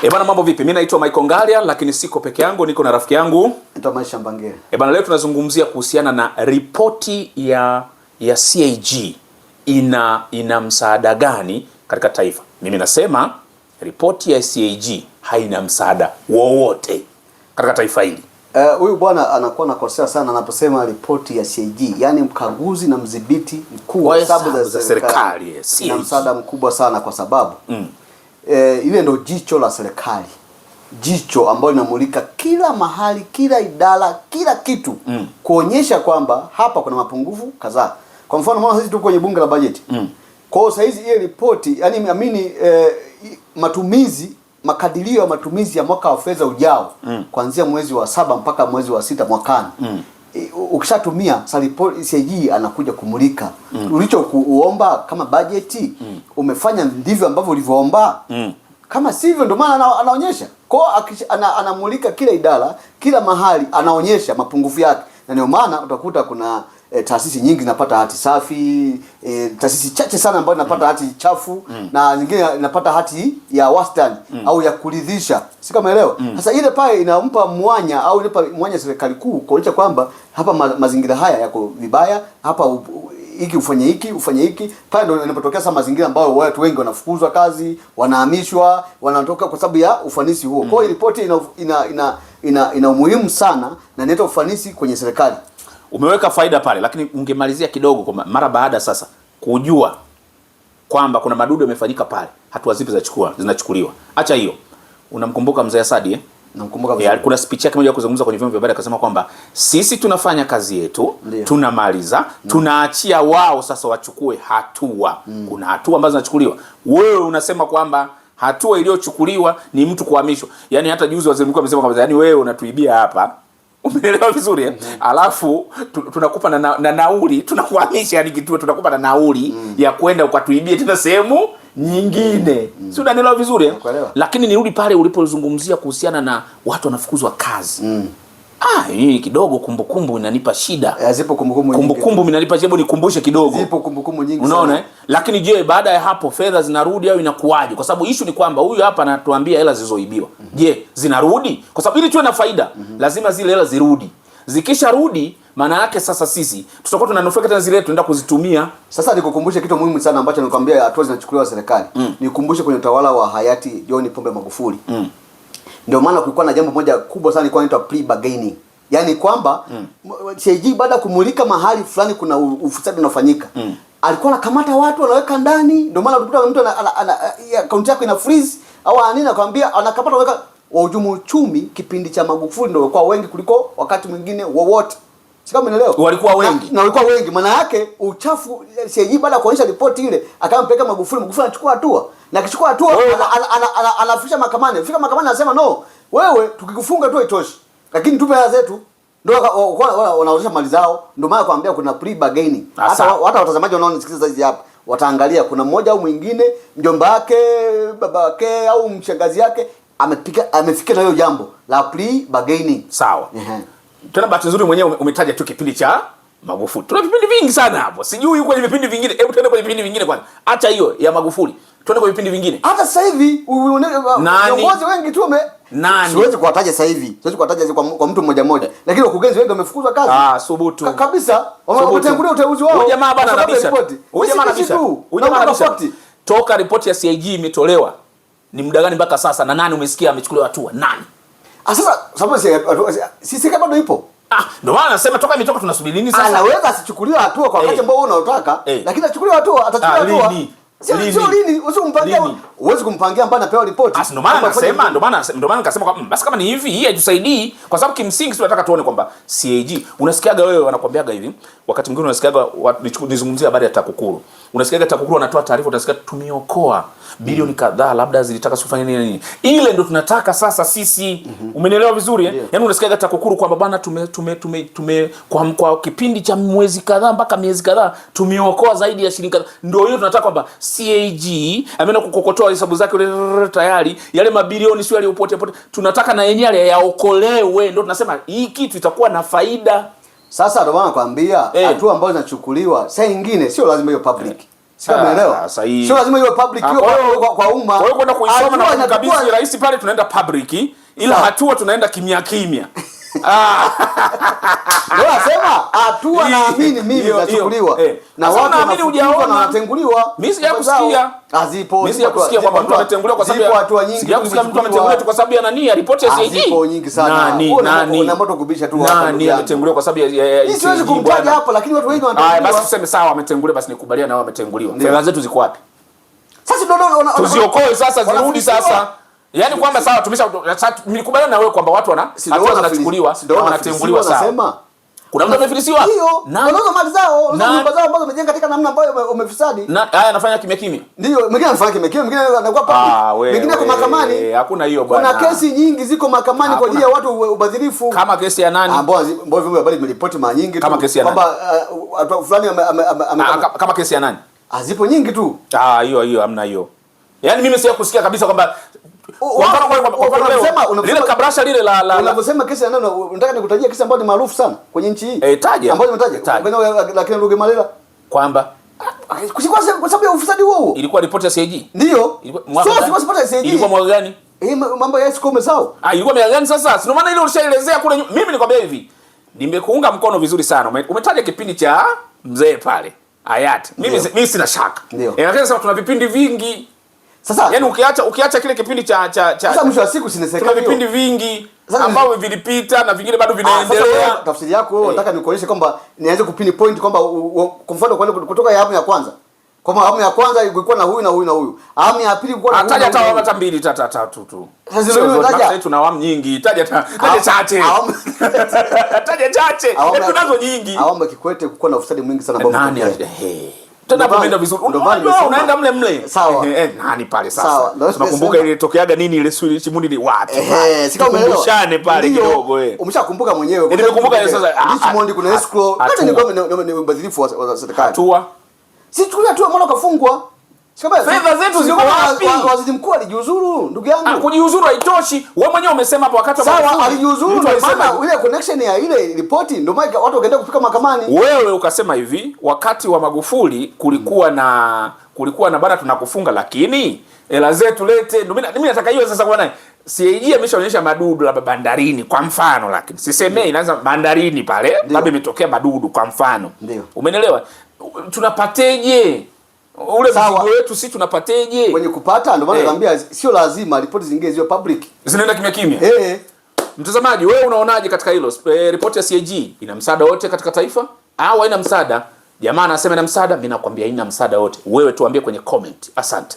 Bana, mambo vipi? Mimi naitwa Michael Ngalia, lakini siko peke yangu, niko na rafiki yangu naitwa Maisha Mbangere. Bana, leo tunazungumzia kuhusiana na ripoti ya CAG ina msaada gani katika taifa. Mimi nasema ripoti ya CAG haina msaada wowote katika taifa hili. Huyu bwana anakuwa nakosea sana anaposema ripoti ya CAG, yani mkaguzi na mdhibiti mkuu wa hesabu za serikali. Ina msaada mkubwa sana kwa sababu ile ndio jicho la serikali. Jicho ambalo linamulika kila mahali, kila idara, kila kitu kuonyesha kwamba hapa kuna mapungufu kadhaa. Kwa mfano mwana sisi tuko kwenye bunge la bajeti. Kwa hiyo saizi ile ripoti, yani matumizi, makadirio ya matumizi ya mwaka wa fedha ujao kuanzia mwezi wa 7 mpaka mwezi wa 6 mwakani. Ukishatumia CAG anakuja kumulika ulichokuomba kama bajeti umefanya ndivyo ambavyo ulivyoomba. Kama sivyo ndio maana anaonyesha. Kwa anamulika kila idara, kila mahali anaonyesha mapungufu yake. Na ndio maana utakuta kuna taasisi nyingi zinapata hati safi, taasisi chache sana ambazo zinapata hati chafu, na nyingine inapata hati ya wastani au ya kuridhisha. Si kama elewa. Sasa ile pale inampa mwanya au inampa mwanya serikali kuu kuonyesha kwamba hapa mazingira haya yako vibaya, hapa hiki ufanye hiki. Pale ndio inapotokea sasa mazingira ambayo watu wengi wanafukuzwa kazi, wanahamishwa, wanatoka kwa sababu ya ufanisi huo. Kwa hiyo ripoti ina umuhimu sana na inaleta ufanisi kwenye serikali. Umeweka faida pale, lakini ungemalizia kidogo kwa mara baada sasa kujua kwamba kuna madudu yamefanyika pale, hatua zipi zinachukuliwa. Acha hiyo. Unamkumbuka mzee Asadi Namkumbuka vizuri. Kuna speech yake moja kuzungumza kwenye vyombo vya habari akasema kwamba sisi tunafanya kazi yetu, tunamaliza, tunaachia wao sasa wachukue hatua. Kuna hatua ambazo zinachukuliwa. Wewe unasema kwamba hatua iliyochukuliwa ni mtu kuhamishwa. Yaani hata juzi waziri mkuu amesema kwamba yani wewe unatuibia hapa. Umeelewa vizuri Alafu tunakupa na nauli, tunakuhamisha yani kituo, tunakupa na nauli ya kwenda ukatuibie tena sehemu nyingine. Si unaelewa vizuri Lakini nirudi pale ulipozungumzia kuhusiana na watu wanafukuzwa kazi. Hii kidogo kumbukumbu inanipa shida. Zipo kumbukumbu inanipa shida, nikumbushe kidogo. Zipo kumbukumbu nyingi sana. Unaona Lakini je, baada ya hapo fedha zinarudi au inakuwaje? Kwa sababu issue ni kwamba huyu hapa anatuambia hela zilizoibiwa. Je, zinarudi? Kwa sababu ili tuwe na faida, lazima zile hela zirudi. Zikisha rudi, maana yake sasa sisi tutakuwa tunanufaika tena zile tunaenda kuzitumia. Sasa nikukumbushe kitu muhimu sana ambacho nikwambia hatua zinachukuliwa serikali. Nikukumbushe kwenye utawala wa hayati John Pombe Magufuli. Ndio maana kulikuwa na jambo moja kubwa sana ilikuwa inaitwa plea bargaining. Yaani kwamba CAG baada ya kumulika mahali fulani kuna ufisadi unafanyika. Alikuwa anakamata watu anaweka ndani. Ndio maana ukikuta mtu account yako ina freeze au anina kwambia anakamata anaweka. Wahujumu uchumi kipindi cha Magufuli ndio walikuwa wengi kuliko wakati mwingine wowote. Si kama unaelewa? Walikuwa wengi. Na walikuwa wengi. Maana yake uchafu CAG baada ya kuonyesha ripoti ile akampeleka Magufuli anachukua hatua. Na akichukua hatua anafikisha mahakamani. Fika mahakamani anasema no, wewe tukikufunga tu itoshi. Lakini tupe hela zetu. Ndio wanaonyesha mali zao. Ndio maana kuambia kuna plea bargaining. Hata watazamaji wanaonisikiliza hizi hapa wataangalia kuna mmoja au mwingine mjomba wake, baba wake au mshangazi yake amefikia na hiyo jambo la plea bargaining. Sawa. Tuna bahati nzuri mwenyewe umetaja tu kipindi cha Magufuli. Tuna vipindi vingi sana hapo. Sijui yuko kwenye vipindi vingine. Hebu tuende kwenye vipindi vingine kwanza. Acha hiyo ya Magufuli. Tuende kwenye vipindi vingine. Hata sasa hivi viongozi wengi tu siwezi kuwataja sasa hivi. Siwezi kuwataja kwa mtu mmoja mmoja. Lakini wakurugenzi wengi wamefukuzwa kazi. Subutu. Kabisa. Wametangulia uteuzi wao. Huyu jamaa bana anabisha. Huyu jamaa anabisha. Toka ripoti ya CAG imetolewa. Ni muda gani mpaka sasa na nani umesikia amechukuliwa hatua? Nani? Sasa sababu sisi kama ndio ipo. Ndio maana nasema toka imetoka tunasubiri nini sasa? Anaweza asichukuliwa hatua kwa wakati ambao unaotaka, lakini atachukuliwa hatua, hatua. Sio lini, uwezi kumpangia ambaye anapewa ripoti. Ndio maana nikasema kwa basi kama ni hivi hii haijusaidii kwa sababu kimsingi tunataka tuone kwamba CAG unasikiaga wewe wanakuambiaga hivi wakati mwingine unasikiaga nizungumzia habari ya TAKUKURU. Unasikiaga TAKUKURU wanatoa taarifa utasikia tumeokoa bilioni kadhaa labda zilitaka kufanya nini. Ile ndio tunataka sasa sisi. Umenielewa vizuri Yaani unasikiaga TAKUKURU kwamba bana tume kwa kipindi cha mwezi kadhaa mpaka miezi kadhaa tumeokoa zaidi ya shilingi kadhaa. Ndio hiyo tunataka kwamba CAG ameenda kukokotoa hesabu zake tayari yale mabilioni sio yaliyopotea. Tunataka na yenyewe yaokolewe. Ndio tunasema hii kitu itakuwa na faida. Sasa ndio maana nakwambia hatua ambazo zinachukuliwa saa nyingine sio lazima hiyo public. Sio umeelewa? Sio lazima iwe public kwa umma. Kwa hiyo kwenda kuisoma na kukabidhi rais pale tunaenda public, ila hatua tunaenda kimya kimya. Ndio nasema hatua naamini mimi zinachukuliwa. Na watu naamini hujaona na wanatenguliwa. Mimi sijakusikia. Hazipo. Mimi sijakusikia kwamba mtu ametenguliwa kwa sababu zipo hatua nyingi. Sijakusikia mtu ametenguliwa tu kwa sababu ya nani? Ripoti ya CAG. Zipo nyingi sana. Nani? Na moto kubisha tu hapa. Nani ametenguliwa kwa sababu ya CAG? Siwezi kumtaja hapa lakini watu wengi wanatenguliwa. Basi tuseme sawa ametenguliwa, basi nikubaliana nao ametenguliwa. Fedha zetu ziko wapi? Sasa ndio tuziokoe sasa, zirudi sasa. Yaani kwamba sawa nilikubaliana na wewe kwamba watu hatua zinachukuliwa na wanatenguliwa sawa. Kuna mtu amefilisiwa? Ndio. Wanauza mali zao, nyumba zao ambazo wamejenga katika namna ambayo umefisadi. Haya anafanya kimya kimya. Ndio, mwingine anafanya kimya kimya, mwingine anakuwa public. Mwingine kwa mahakamani. Hakuna hiyo bwana. Kuna kesi nyingi ziko mahakamani kwa ajili ya watu ubadhirifu. Kama kesi ya nani? Ambao vyombo vya habari vimeripoti mara nyingi tu. Kama kesi ya nani? Kwamba fulani kama kesi ya nani? Zipo nyingi tu. Hiyo hamna hiyo. Yaani mimi siya kusikia kabisa kwamba kwa mfano lile kabrasha lile la unavyosema kesi ya nani, unataka nikutajia kesi ambayo ni maarufu sana kwenye nchi hii. Taja. Ambayo nimetaja. Lakini Ruge Malela kwamba kwa sababu ya ufisadi huo. Ilikuwa ripoti ya CAG. Ndio. Sio ripoti ya CAG. Ilikuwa mwaka gani? Mambo ya Escrow umesahau. Ilikuwa mwaka gani sasa? Sio maana ile ulishaelezea kule. Mimi nikwambia hivi. Nimekuunga mkono vizuri sana. Umetaja kipindi cha mzee pale. Hayati. Mimi sina shaka. Lakini sasa tuna vipindi vingi. Sasa yani ukiacha kile kipindi cha sasa mwisho wa siku sinesekana tuna vipindi vingi ambavyo vilipita na vingine bado vinaendelea. Tafsiri yako wewe unataka nikuonyeshe kwamba nianze kupini point kwamba kwa mfano kutoka awamu ya kwanza. Kwa awamu ya kwanza ilikuwa na huyu na huyu na huyu. Awamu ya pili ilikuwa na taja hata mbili tatu tu. Sasa sasa tuna awamu nyingi. Taja chache. Taja chache. Tunazo nyingi. Awamu ya Kikwete kulikuwa na ufisadi mwingi sana ambao nani tena hapo umeenda vizuri. Unaenda mle. Sawa. Nani pale sasa? Tunakumbuka ile tokeaga nini ile Chimundi ni wapi? Sikumbushane pale kidogo Umeshakumbuka mwenyewe. Nimekumbuka sasa. Chimundi kuna Escrow. Hata ni mbadhirifu wa serikali. Hatua. Si tukulia tu mbona kafungwa? Fedha zetu ziko wapi? Waziri mkuu alijiuzuru, ndugu yangu. Kujiuzuru haitoshi. Wewe mwenyewe umesema hapo wakati sawa alijiuzuru, ndio maana ile connection ya ile ripoti ndio maana watu wakaenda kufika mahakamani. Wewe ukasema hivi, wakati wa Magufuli kulikuwa na bana tunakufunga lakini hela zetu lete. Mimi nataka hiyo sasa bwana. CAG ameshaonyesha madudu labda bandarini kwa mfano, lakini sisemei inaanza bandarini pale labda imetokea madudu kwa mfano. Umeelewa? Tunapateje? Ule mzigo wetu sisi tunapateje? Kwenye kupata ndio maana nakwambia sio lazima ripoti zingine ziwe public. Zinaenda kimya kimya. Mtazamaji, wewe unaonaje katika hilo? Ripoti ya CAG ina msaada wote katika taifa au haina msaada? Jamaa anasema ina msaada, mimi nakwambia haina msaada wote. Wewe tuambie kwenye comment. Asante.